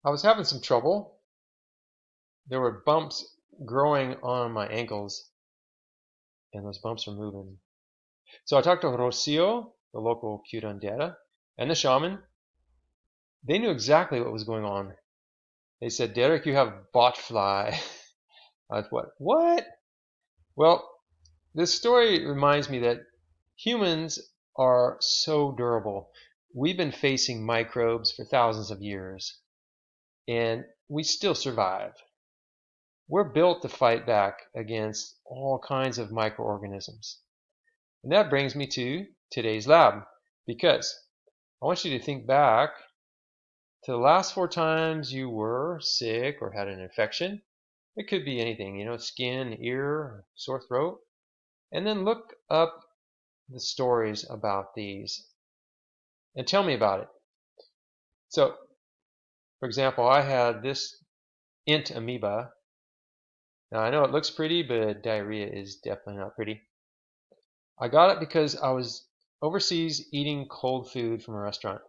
I was having some trouble. There were bumps growing on my ankles, and those bumps were moving. So I talked to Rocio, the local curandera, and the shaman. They knew exactly what was going on. They said, Derek, you have bot fly. I was, what? Well, this story reminds me that humans are so durable. We've been facing microbes for thousands of years, and we still survive. We're built to fight back against all kinds of microorganisms. And that brings me to today's lab, because I want you to think back to the last 4 times you were sick or had an infection. It could be anything, skin, ear, sore throat. And then look up the stories about these and tell me about it. So, for example, I had this int amoeba. Now, I know it looks pretty, but diarrhea is definitely not pretty. I got it because I was overseas eating cold food from a restaurant.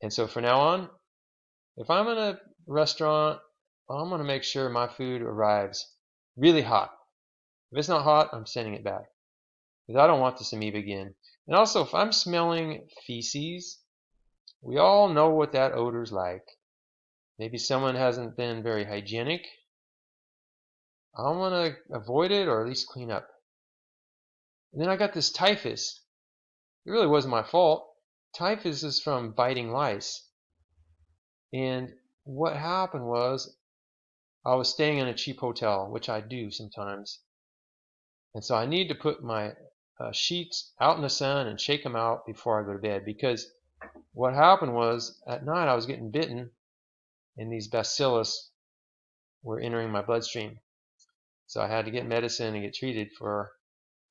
And so from now on, if I'm in a restaurant, I'm going to make sure my food arrives really hot. If it's not hot, I'm sending it back, because I don't want this amoeba again. And also, if I'm smelling feces, we all know what that odor's like. Maybe someone hasn't been very hygienic. I want to avoid it, or at least clean up. And then I got this typhus. It really wasn't my fault. Typhus is from biting lice. And what happened was I was staying in a cheap hotel, which I do sometimes. And so I need to put my sheets out in the sun and shake them out before I go to bed, because what happened was at night I was getting bitten and these bacillus were entering my bloodstream. So I had to get medicine and get treated for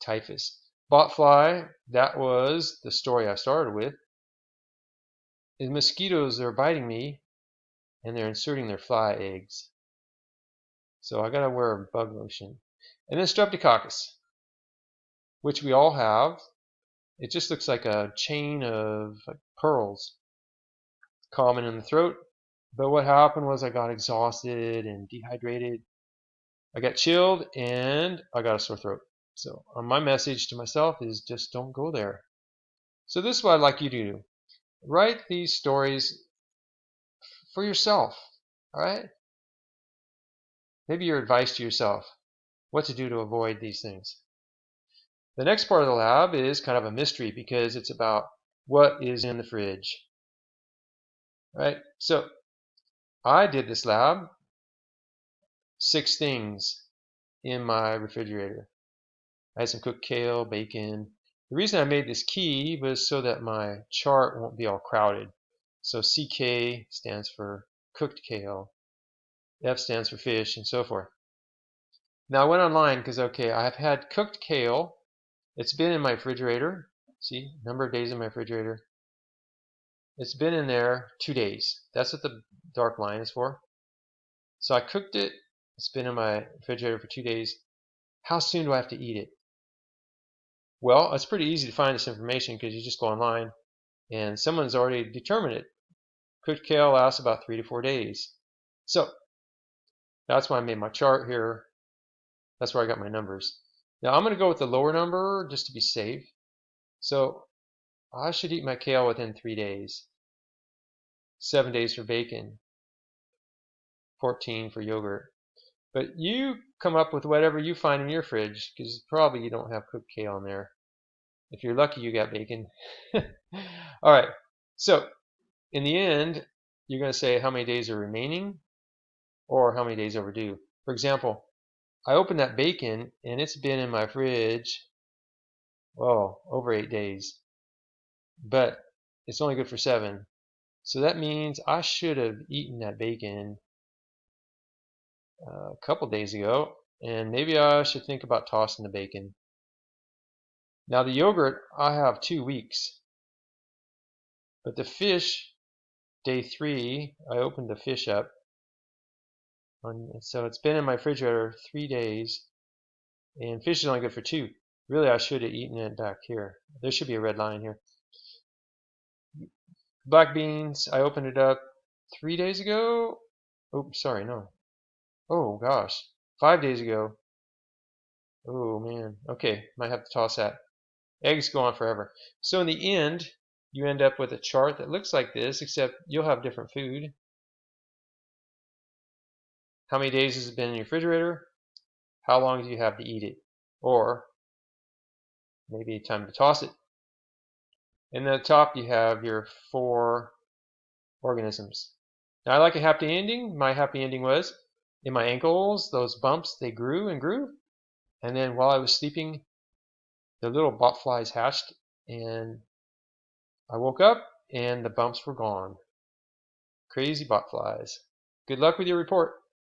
typhus. Botfly, that was the story I started with. Is mosquitoes are biting me and they're inserting their fly eggs. So I gotta wear bug lotion. And then streptococcus, which we all have. It just looks like a chain of pearls, common in the throat. But what happened was I got exhausted and dehydrated. I got chilled and I got a sore throat. So my message to myself is just don't go there. So this is what I'd like you to do. Write these stories for yourself, all right? Maybe your advice to yourself, what to do to avoid these things. The next part of the lab is kind of a mystery, because it's about what is in the fridge, right? So I did this lab, 6 things in my refrigerator. I had some cooked kale, bacon. The reason I made this key was so that my chart won't be all crowded. So CK stands for cooked kale, F stands for fish, and so forth. Now I went online because, okay, I've had cooked kale. It's been in my refrigerator. See, number of days in my refrigerator. It's been in there 2 days. That's what the dark line is for. So I cooked it. It's been in my refrigerator for 2 days. How soon do I have to eat it? Well, it's pretty easy to find this information because you just go online and someone's already determined it. Cooked kale lasts about 3 to 4 days. So that's why I made my chart here. That's where I got my numbers. Now I'm going to go with the lower number just to be safe. So I should eat my kale within 3 days. 7 days for bacon. 14 for yogurt. But you come up with whatever you find in your fridge, because probably you don't have cooked kale in there. If you're lucky, you got bacon. All right. So in the end, you're going to say how many days are remaining or how many days overdue. For example, I opened that bacon and it's been in my fridge, over 8 days. But it's only good for 7. So that means I should have eaten that bacon a couple days ago, and maybe I should think about tossing the bacon. Now the yogurt, I have 2 weeks. But the fish, day 3, I opened the fish up. So it's been in my refrigerator 3 days, and fish is only good for 2. Really, I should have eaten it back here. There should be a red line here. Black beans, I opened it up 3 days ago. Oh, sorry, no. Oh gosh, 5 days ago. Oh man. Okay, might have to toss that. Eggs go on forever. So in the end, you end up with a chart that looks like this, except you'll have different food. How many days has it been in your refrigerator? How long do you have to eat it? Or maybe time to toss it. And at the top you have your 4 organisms. Now I like a happy ending. My happy ending was in my ankles, those bumps, they grew and grew. And then while I was sleeping, the little botflies hatched and I woke up and the bumps were gone. Crazy botflies. Good luck with your report.